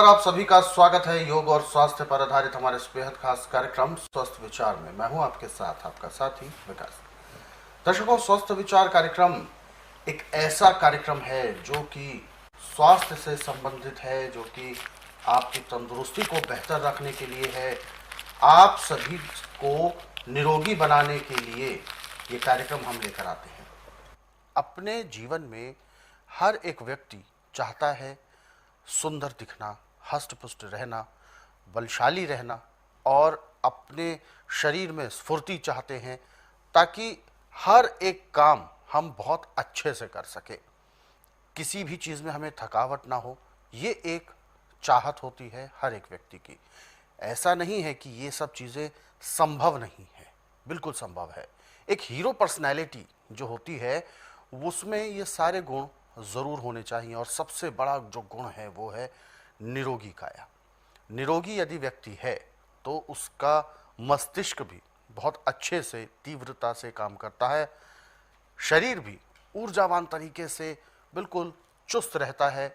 नमस्कार, आप सभी का स्वागत है योग और स्वास्थ्य पर आधारित हमारे इस बेहद खास कार्यक्रम स्वस्थ विचार में। मैं हूं आपके साथ आपका साथी विकास। दर्शकों, स्वस्थ विचार कार्यक्रम एक ऐसा कार्यक्रम है जो कि स्वास्थ्य से संबंधित है, जो कि आपकी तंदुरुस्ती को बेहतर रखने के लिए है, आप सभी को निरोगी बनाने के लिए ये कार्यक्रम हम लेकर आते हैं। अपने जीवन में हर एक व्यक्ति चाहता है सुंदर दिखना, हष्ट-पुष्ट रहना, बलशाली रहना और अपने शरीर में स्फूर्ति चाहते हैं ताकि हर एक काम हम बहुत अच्छे से कर सके, किसी भी चीज़ में हमें थकावट ना हो। ये एक चाहत होती है हर एक व्यक्ति की। ऐसा नहीं है कि ये सब चीज़ें संभव नहीं है, बिल्कुल संभव है। एक हीरो पर्सनैलिटी जो होती है उसमें ये सारे गुण ज़रूर होने चाहिए और सबसे बड़ा जो गुण है वो है निरोगी काया। निरोगी यदि व्यक्ति है तो उसका मस्तिष्क भी बहुत अच्छे से तीव्रता से काम करता है, शरीर भी ऊर्जावान तरीके से बिल्कुल चुस्त रहता है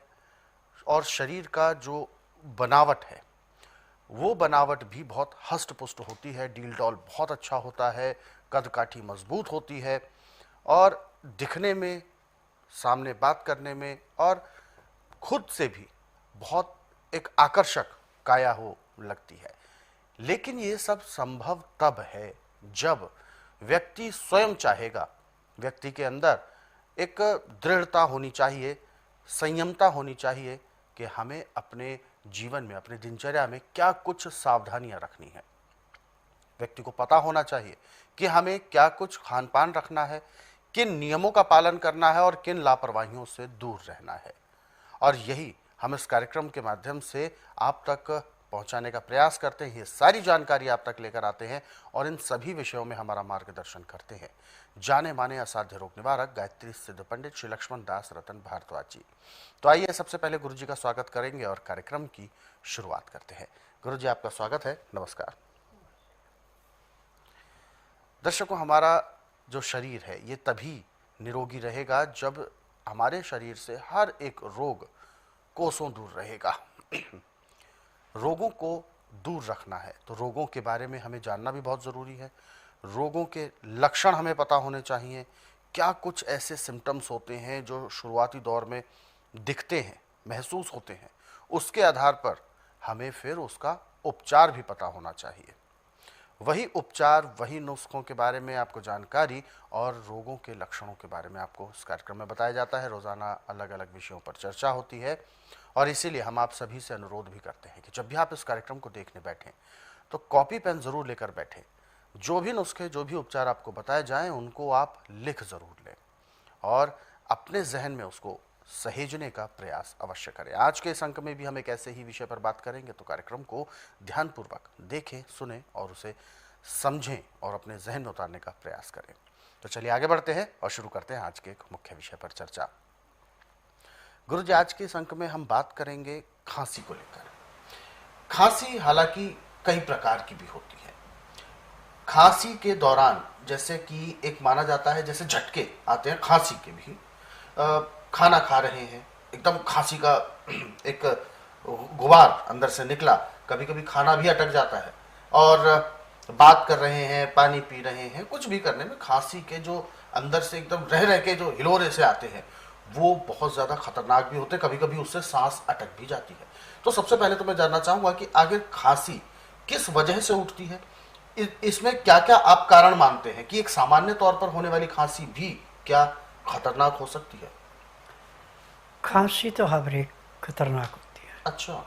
और शरीर का जो बनावट है वो बनावट भी बहुत हष्ट पुष्ट होती है, डील डॉल बहुत अच्छा होता है, कद काठी मजबूत होती है और दिखने में, सामने बात करने में और खुद से भी बहुत एक आकर्षक काया हो लगती है। लेकिन ये सब संभव तब है जब व्यक्ति स्वयं चाहेगा। व्यक्ति के अंदर एक दृढ़ता होनी चाहिए, संयमता होनी चाहिए कि हमें अपने जीवन में, अपने दिनचर्या में क्या कुछ सावधानियां रखनी है। व्यक्ति को पता होना चाहिए कि हमें क्या कुछ खान पान रखना है, किन नियमों का पालन करना है और किन लापरवाहियों से दूर रहना है। और यही हम इस कार्यक्रम के माध्यम से आप तक पहुंचाने का प्रयास करते हैं। ये सारी जानकारी आप तक लेकर आते हैं और इन सभी विषयों में हमारा मार्गदर्शन करते हैं जाने माने असाध्य रोग निवारक गायत्री सिद्ध पंडित श्री लक्ष्मण दास रतन भारद्वाज जी। तो आइए सबसे पहले गुरु जी का स्वागत करेंगे और कार्यक्रम की शुरुआत करते हैं। गुरु जी, आपका स्वागत है, नमस्कार। दर्शकों, हमारा जो शरीर है ये तभी निरोगी रहेगा जब हमारे शरीर से हर एक रोग कोसों दूर रहेगा। रोगों को दूर रखना है तो रोगों के बारे में हमें जानना भी बहुत ज़रूरी है। रोगों के लक्षण हमें पता होने चाहिए, क्या कुछ ऐसे सिम्टम्स होते हैं जो शुरुआती दौर में दिखते हैं, महसूस होते हैं, उसके आधार पर हमें फिर उसका उपचार भी पता होना चाहिए। वही उपचार, वही नुस्खों के बारे में आपको जानकारी और रोगों के लक्षणों के बारे में आपको इस कार्यक्रम में बताया जाता है। रोज़ाना अलग अलग विषयों पर चर्चा होती है और इसीलिए हम आप सभी से अनुरोध भी करते हैं कि जब भी आप इस कार्यक्रम को देखने बैठें तो कॉपी पेन ज़रूर लेकर बैठें। जो भी नुस्खे, जो भी उपचार आपको बताए जाएँ उनको आप लिख ज़रूर लें और अपने जहन में उसको सहेजने का प्रयास अवश्य करें। आज के इस अंक में भी हम एक ऐसे ही विषय पर बात करेंगे, तो कार्यक्रम को ध्यानपूर्वक देखें, सुनें और उसे समझें और अपने जहन में उतारने का प्रयास करें। तो चलिए आगे बढ़ते हैं और शुरू करते हैं आज के एक मुख्य विषय पर चर्चा। गुरु जी, आज के इस अंक में हम बात करेंगे खांसी को लेकर। खांसी हालांकि कई प्रकार की भी होती है। खांसी के दौरान जैसे कि एक माना जाता है, जैसे झटके आते हैं खांसी के भी, खाना खा रहे हैं, एकदम खांसी का एक गुबार अंदर से निकला, कभी कभी खाना भी अटक जाता है और बात कर रहे हैं, पानी पी रहे हैं, कुछ भी करने में खांसी के जो अंदर से एकदम रह रह के जो हिलोरे से आते हैं वो बहुत ज़्यादा खतरनाक भी होते हैं, कभी कभी उससे सांस अटक भी जाती है। तो सबसे पहले तो मैं जानना चाहूँगा कि आखिर खांसी किस वजह से उठती है, इसमें क्या क्या आप कारण मानते हैं कि एक सामान्य तौर पर होने वाली खांसी भी क्या खतरनाक हो सकती है? खांसी तो हर एक खतरनाक होती है। अच्छा।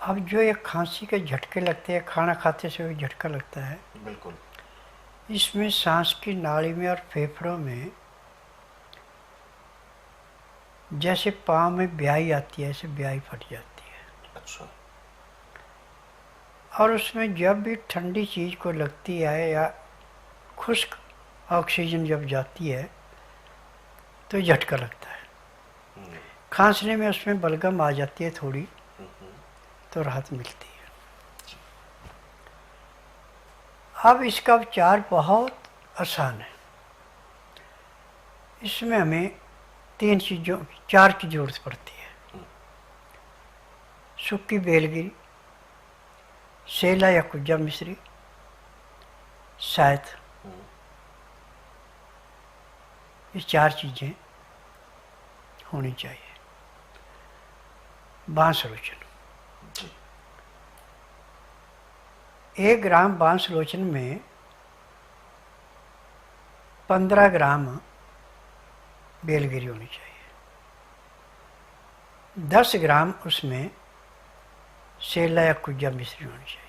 अब जो ये खांसी के झटके लगते हैं, खाना खाते से भी झटका लगता है, बिल्कुल। इसमें सांस की नाली में और फेफड़ों में जैसे पाँव में ब्याई आती है, ऐसे ब्याई फट जाती है। अच्छा। और उसमें जब भी ठंडी चीज़ को लगती है या खुश्क ऑक्सीजन जब जाती है तो झटका लगता है। खांसने में उसमें बलगम आ जाती है थोड़ी, तो राहत मिलती है। अब इसका उपचार बहुत आसान है। इसमें हमें 4 की ज़रूरत पड़ती है। सूखी बेलगिरी, सेला या कुज्जा मिश्री, शायद ये 4 चीज़ें होनी चाहिए। बांस लोचन, 1 ग्राम बांस लोचन में 15 ग्राम बेलगिरी होनी चाहिए, 10 ग्राम उसमें सेला या कुज्जा मिश्री होनी चाहिए,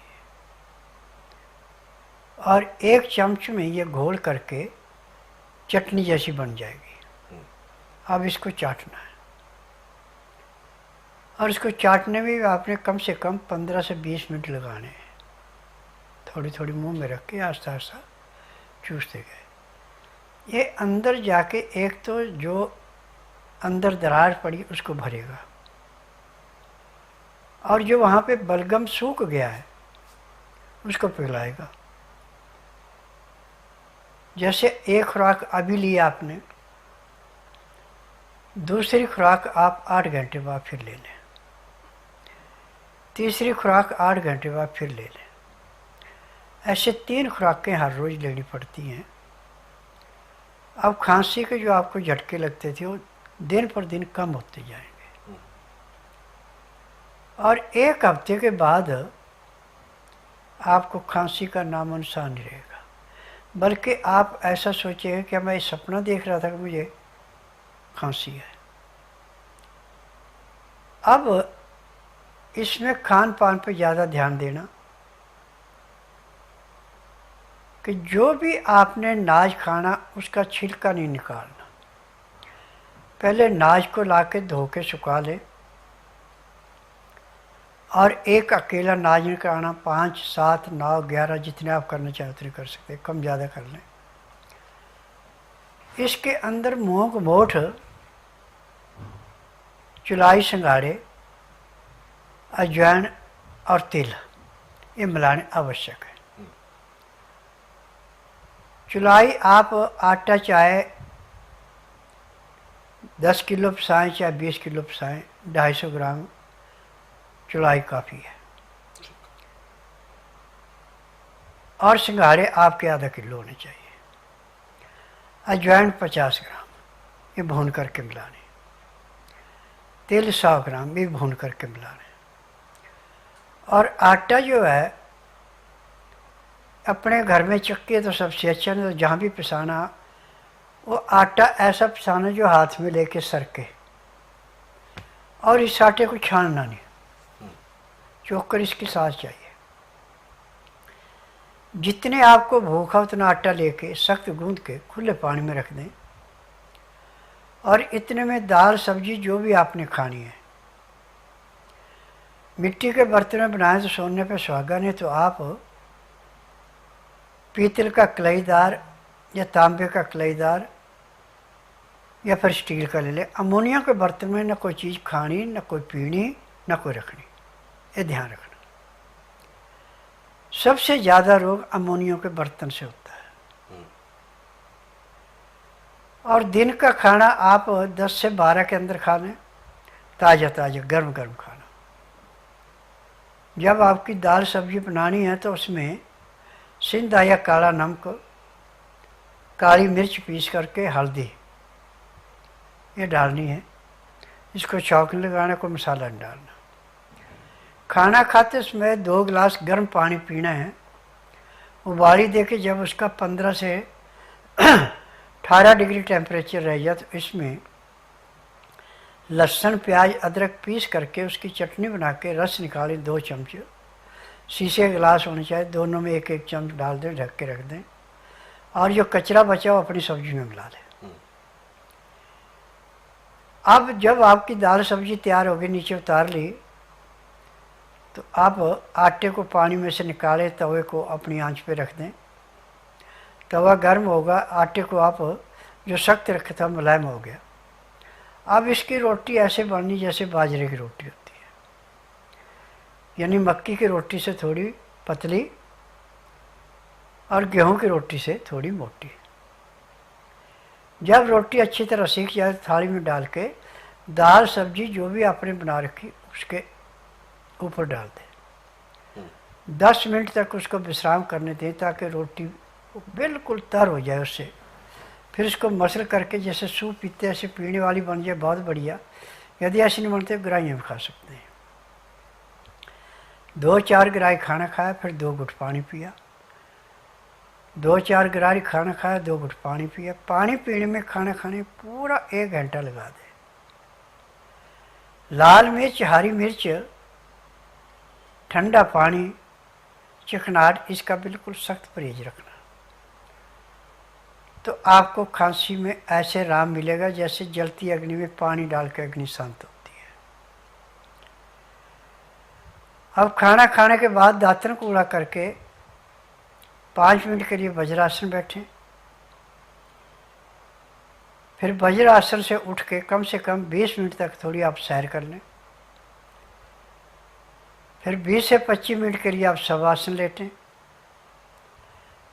और 1 चम्मच में ये घोल करके चटनी जैसी बन जाएगी। अब इसको चाटना है, और इसको चाटने में भी आपने कम से कम 15 से 20 मिनट लगाने हैं। थोड़ी थोड़ी मुंह में रख के आस्ता आस्ता चूसते गए। ये अंदर जाके एक तो जो अंदर दरार पड़ी उसको भरेगा, और जो वहाँ पे बलगम सूख गया है उसको पिघलाएगा। जैसे 1 खुराक अभी ली आपने, दूसरी खुराक आप 8 घंटे बाद फिर ले लें, तीसरी खुराक 8 घंटे बाद फिर ले लें। ऐसे 3 खुराकें हर रोज़ लेनी पड़ती हैं। अब खांसी के जो आपको झटके लगते थे वो दिन पर दिन कम होते जाएंगे, और 1 हफ्ते के बाद आपको खांसी का नामो निशान नहीं रहेगा, बल्कि आप ऐसा सोचेंगे कि मैं सपना देख रहा था कि मुझे खांसी है। अब इसमें खान पान पर ज़्यादा ध्यान देना कि जो भी आपने नाज खाना उसका छिलका नहीं निकालना। पहले नाज को लाके धो के सुखा लें, और एक अकेला नाज निकालना, 5, 7, 9, 11 जितने आप करना चाहें उतने कर सकते हैं, कम ज़्यादा कर लें। इसके अंदर मूंग मोठ, चुलाई सिंघाड़े, अजवाइन और तिल ये मिलाने आवश्यक है। चुलाई आप आटा चाहे 10 किलो पिसाएँ चाहे 20 किलो पिसाएँ, 250 ग्राम चुलाई काफ़ी है। और सिंघाड़े आपके आधा किलो होने चाहिए। अजवाइन 50 ग्राम ये भून करके मिलाने, तिल 100 ग्राम ये भून करके मिलाने। और आटा जो है अपने घर में चक्के तो सबसे अच्छा, नहीं तो जहाँ भी पिसाना वो आटा ऐसा पिसाना जो हाथ में लेके सरके, और इस आटे को छानना नहीं, चोकर इसके साथ चाहिए। जितने आपको भूखा उतना आटा लेके सख्त गूंद के खुले पानी में रख दें, और इतने में दाल सब्जी जो भी आपने खानी है। मिट्टी के बर्तन में बनाए तो सोने पे सुहागा, नहीं तो आप पीतल का कलाईदार या तांबे का कलाईदार या फिर स्टील का ले लें। अमोनिया के बर्तन में न कोई चीज़ खानी, न कोई पीनी, न कोई रखनी, ये ध्यान रखना। सबसे ज़्यादा रोग अमोनिया के बर्तन से होता है। और दिन का खाना आप 10 से 12 के अंदर खा लें, ताज़ा ताज़ा गर्म गर्म खाना। जब आपकी दाल सब्जी बनानी है तो उसमें सिंधा या काला नमक, काली मिर्च पीस करके, हल्दी ये डालनी है। इसको छौंकने लगाना, कोई मसाला नहीं डालना। खाना खाते समय 2 गिलास गर्म पानी पीना है। उबाली दे के जब उसका 15 से 18 डिग्री टेम्परेचर रह जाए तो इसमें लहसुन प्याज अदरक पीस करके उसकी चटनी बना के रस निकालें 2 चम्मच। शीशे गिलास होने चाहिए, दोनों में 1-1 चम्मच डाल दें, ढक के रख दें, और जो कचरा बचा वो अपनी सब्जी में मिला लें। अब जब आपकी दाल सब्जी तैयार होगी, नीचे उतार ली, तो आप आटे को पानी में से निकालें, तवे को अपनी आंच पे रख दें। तवा गर्म होगा, आटे को आप जो सख्त रखा था मुलायम हो गया। अब इसकी रोटी ऐसे बननी जैसे बाजरे की रोटी होती है, यानी मक्की की रोटी से थोड़ी पतली और गेहूं की रोटी से थोड़ी मोटी। जब रोटी अच्छी तरह सीख जाए थाली में डाल के दाल सब्जी जो भी आपने बना रखी उसके ऊपर डाल दें। 10 मिनट तक उसको विश्राम करने दें ताकि रोटी बिल्कुल तर हो जाए उससे। फिर उसको मसल करके जैसे सूप पीते ऐसे पीने वाली बन जाए, बहुत बढ़िया। यदि ऐसे नहीं बनते ग्राही में खा सकते हैं। 2-4 गिराई खाना खाया, फिर 2 घुट पानी पिया। 2-4 गिराई खाना खाया, 2 घुट पानी पिया। पानी पीने में, खाना खाने में पूरा 1 घंटा लगा दें। लाल मिर्च, हरी मिर्च, ठंडा पानी, चिकनाहट, इसका बिल्कुल सख्त परहेज रखना। तो आपको खांसी में ऐसे आराम मिलेगा जैसे जलती अग्नि में पानी डाल के अग्नि शांत होती है। अब खाना खाने के बाद दांतन कूड़ा करके 5 मिनट के लिए वज्रासन बैठें। फिर वज्रासन से उठ के कम से कम 20 मिनट तक थोड़ी आप सैर कर लें। फिर 20 से 25 मिनट के लिए आप शवासन लेटें।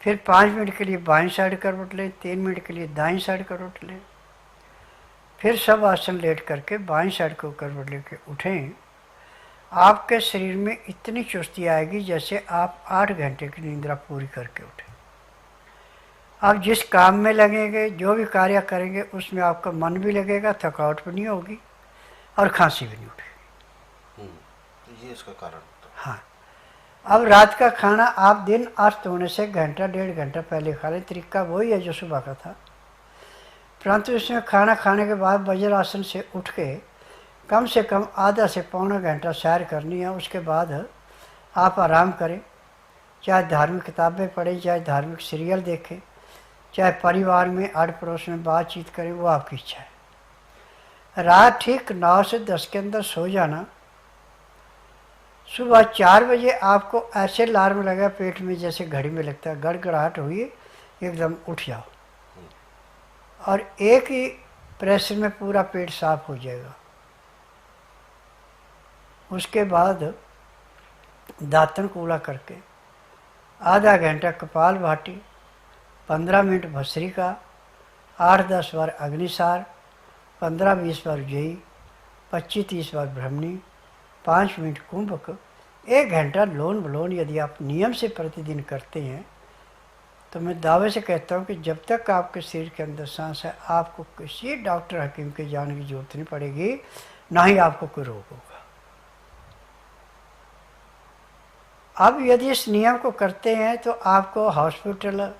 फिर 5 मिनट के लिए बाईं साइड करवट लें, 3 मिनट के लिए दाईं साइड करवट लें। फिर सब आसन लेट करके बाईं साइड को करवट लेके उठें। आपके शरीर में इतनी चुस्ती आएगी जैसे आप 8 घंटे की निद्रा पूरी करके उठें। आप जिस काम में लगेंगे, जो भी कार्य करेंगे, उसमें आपका मन भी लगेगा, थकावट भी नहीं होगी और खांसी भी नहीं उठेगी। ये इसका कारण। हाँ, अब रात का खाना आप दिन अस्त होने से घंटा 1.5 घंटा पहले खा लें। तरीका वही है जो सुबह का था, परंतु इसमें खाना खाने के बाद वज्रासन से उठ के कम से कम आधा से पौना घंटा सैर करनी है। उसके बाद आप आराम करें, चाहे धार्मिक किताबें पढ़ें, चाहे धार्मिक सीरियल देखें, चाहे परिवार में आड़ पड़ोस में बातचीत करें, वो आपकी इच्छा है। रात ठीक 9 से 10 के अंदर सो जाना। सुबह 4 बजे आपको ऐसे अलार्म लगा पेट में जैसे घड़ी में लगता है, गड़गड़ाहट हुई, एकदम उठ जाओ और एक ही प्रेशर में पूरा पेट साफ हो जाएगा। उसके बाद दांतन कूड़ा करके आधा घंटा कपाल भाटी, 15 मिनट भस्त्रिका, 8-10 बार अग्निसार, 15-20 बार जयी, 25-30 बार ब्रह्मणी, 5 मिनट कुंभक, 1 घंटा लोन बलोन यदि आप नियम से प्रतिदिन करते हैं तो मैं दावे से कहता हूँ कि जब तक आपके शरीर के अंदर सांस है, आपको किसी डॉक्टर हकीम के जाने की जरूरत नहीं पड़ेगी, ना ही आपको कोई रोग होगा। अब यदि इस नियम को करते हैं तो आपको hospital,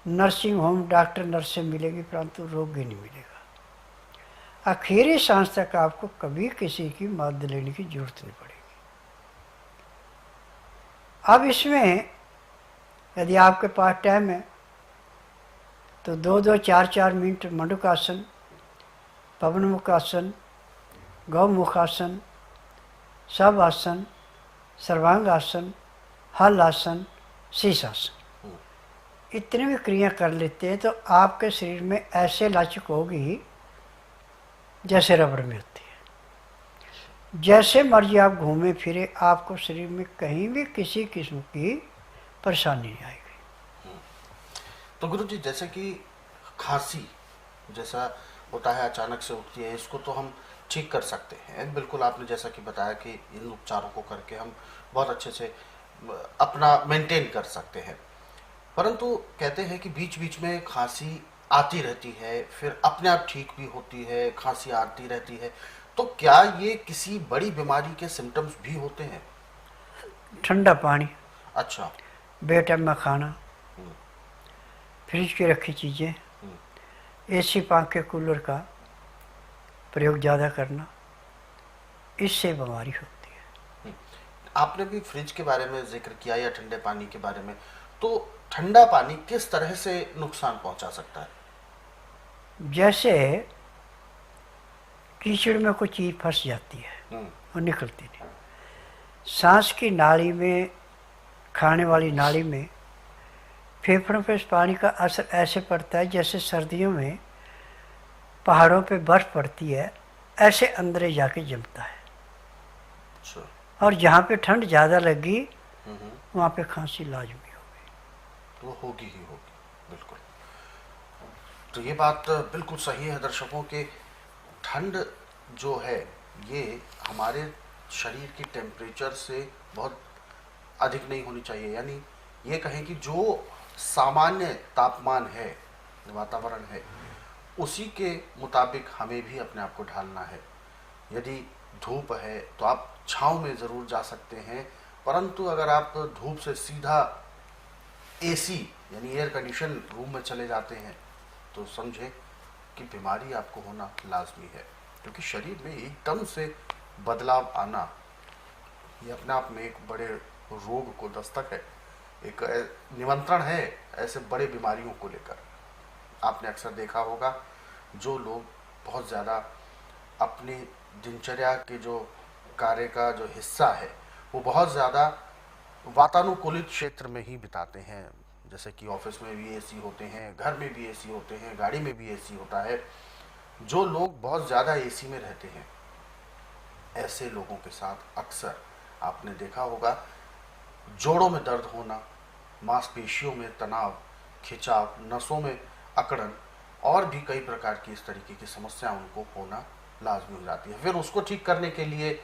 nursing home, doctor nurse से मिलेगी, परंतु रोग ही नहीं मिलेगा। आखिरी सांस तक आपको कभी किसी की मदद लेने की जरूरत नहीं पड़ेगी। अब इसमें यदि आपके पास टाइम है तो 2-2, 4-4 मिनट मंडूकासन, पवनमुखासन, गौमुखासन, सब आसन, सर्वांग आसन, हल आसन, शीर्षासन, इतने भी क्रिया कर लेते हैं तो आपके शरीर में ऐसे लचक होगी जैसे रबड़ में होती है। जैसे मर्जी आप घूमे फिरे, आपको शरीर में कहीं भी किसी किस्म की परेशानी नहीं आएगी। तो गुरु जी, जैसे कि खांसी जैसा होता है, अचानक से उठती है, इसको तो हम ठीक कर सकते हैं। बिल्कुल आपने जैसा कि बताया कि इन उपचारों को करके हम बहुत अच्छे से अपना मेंटेन कर सकते हैं। परंतु कहते हैं कि बीच बीच में खांसी आती रहती है, फिर अपने आप ठीक भी होती है, खांसी आती रहती है, तो क्या ये किसी बड़ी बीमारी के सिम्टम्स भी होते हैं? ठंडा पानी, अच्छा, बेटाइम में खाना, फ्रिज की रखी चीज़ें, एसी पंखे कूलर का प्रयोग ज़्यादा करना, इससे बीमारी होती है। आपने भी फ्रिज के बारे में जिक्र किया या ठंडे पानी के बारे में, तो ठंडा पानी किस तरह से नुकसान पहुंचा सकता है? जैसे कीचड़ में कोई चीज़ फंस जाती है और निकलती नहीं, सांस की नाली में, खाने वाली नाली में, फेफड़ों पे इस पानी का असर ऐसे पड़ता है जैसे सर्दियों में पहाड़ों पे बर्फ़ पड़ती है, ऐसे अंदर जाके जमता है। अच्छा। और जहाँ पे ठंड ज़्यादा लगी वहाँ पे खांसी लाजमी होगी। तो होगी ही होगी, बिल्कुल। तो ये बात बिल्कुल सही है दर्शकों के, ठंड जो है ये हमारे शरीर की टेम्परेचर से बहुत अधिक नहीं होनी चाहिए, यानी ये कहें कि जो सामान्य तापमान है, वातावरण है, उसी के मुताबिक हमें भी अपने आप को ढालना है। यदि धूप है तो आप छांव में ज़रूर जा सकते हैं, परंतु अगर आप धूप से सीधा एसी यानी एयर कंडीशन रूम में चले जाते हैं तो समझें कि बीमारी आपको होना लाजमी है, क्योंकि शरीर में एकदम से बदलाव आना ये अपने आप में एक बड़े रोग को दस्तक है, एक निमंत्रण है ऐसे बड़े बीमारियों को लेकर। आपने अक्सर देखा होगा जो लोग बहुत ज़्यादा अपनी दिनचर्या के जो कार्य का जो हिस्सा है वो बहुत ज़्यादा वातानुकूलित क्षेत्र में ही बिताते हैं, जैसे कि ऑफिस में भी एसी होते हैं, घर में भी एसी होते हैं, गाड़ी में भी एसी होता है। जो लोग बहुत ज़्यादा एसी में रहते हैं, ऐसे लोगों के साथ अक्सर आपने देखा होगा जोड़ों में दर्द होना, मांसपेशियों में तनाव, खिंचाव, नसों में अकड़न और भी कई प्रकार की इस तरीके की समस्या उनको होना लाजमी हो जाती है। फिर उसको ठीक करने के लिए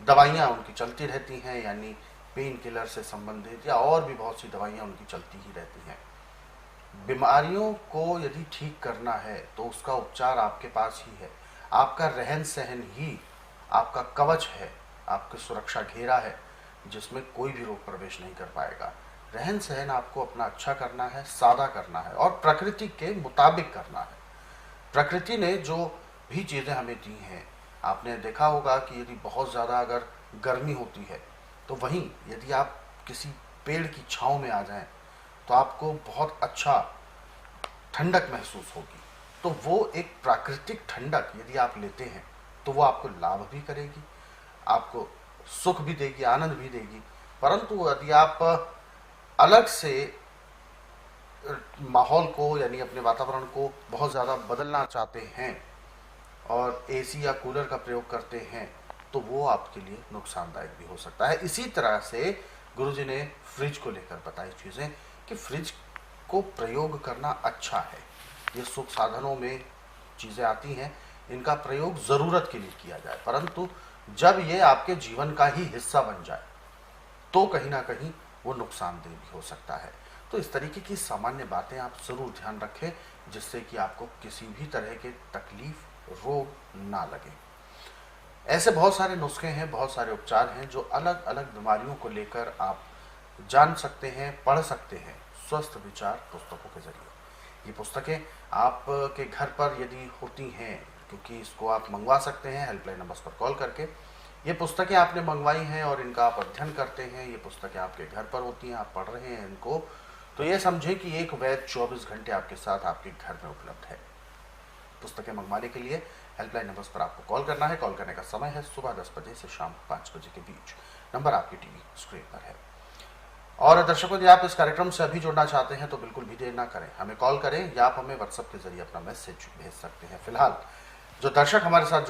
दवाइयाँ उनकी चलती रहती हैं, यानी पेन किलर से संबंधित या और भी बहुत सी दवाइयाँ उनकी चलती ही रहती हैं। बीमारियों को यदि ठीक करना है तो उसका उपचार आपके पास ही है। आपका रहन सहन ही आपका कवच है, आपकी सुरक्षा घेरा है, जिसमें कोई भी रोग प्रवेश नहीं कर पाएगा। रहन सहन आपको अपना अच्छा करना है, सादा करना है और प्रकृति के मुताबिक करना है। प्रकृति ने जो भी चीज़ें हमें दी हैं, आपने देखा होगा कि यदि बहुत ज़्यादा अगर गर्मी होती है तो वहीं यदि आप किसी पेड़ की छांव में आ जाएं तो आपको बहुत अच्छा ठंडक महसूस होगी। तो वो एक प्राकृतिक ठंडक यदि आप लेते हैं तो वो आपको लाभ भी करेगी, आपको सुख भी देगी, आनंद भी देगी। परंतु यदि आप अलग से माहौल को यानी अपने वातावरण को बहुत ज़्यादा बदलना चाहते हैं और एसी या कूलर का प्रयोग करते हैं तो वो आपके लिए नुकसानदायक भी हो सकता है। इसी तरह से गुरुजी ने फ्रिज को लेकर बताई चीज़ें कि फ्रिज को प्रयोग करना अच्छा है। ये सुख साधनों में चीज़ें आती हैं, इनका प्रयोग ज़रूरत के लिए किया जाए, परंतु जब ये आपके जीवन का ही हिस्सा बन जाए तो कहीं ना कहीं वो नुकसानदेह भी हो सकता है। तो इस तरीके की सामान्य बातें आप ज़रूर ध्यान रखें, जिससे कि आपको किसी भी तरह के तकलीफ, रोग ना लगे। ऐसे बहुत सारे नुस्खे हैं, बहुत सारे उपचार हैं जो अलग अलग बीमारियों को लेकर आप जान सकते हैं, पढ़ सकते हैं स्वस्थ विचार पुस्तकों के जरिए। ये पुस्तकें आपके घर पर यदि होती हैं, क्योंकि इसको आप मंगवा सकते हैं हेल्पलाइन नंबर्स पर कॉल करके। ये पुस्तकें आपने मंगवाई हैं और इनका आप अध्ययन करते हैं, ये पुस्तकें आपके घर पर होती हैं, आप पढ़ रहे हैं इनको, तो ये समझें कि एक वैद्य 24 घंटे आपके साथ आपके घर में उपलब्ध है। पुस्तकें मंगवाने के लिए हेल्पलाइन नंबर्स पर आपको कॉल करना है। कॉल करने का समय है सुबह 10 बजे से शाम 5 बजे के बीच। नंबर आपकी टीवी स्क्रीन पर है। और दर्शकों, यदि आप इस कार्यक्रम से अभी जुड़ना चाहते हैं तो बिल्कुल भी देर ना करें, हमें कॉल करें या आप हमें व्हाट्सएप के जरिए अपना मैसेज भेज सकते हैं। फिलहाल जो दर्शक हमारे साथ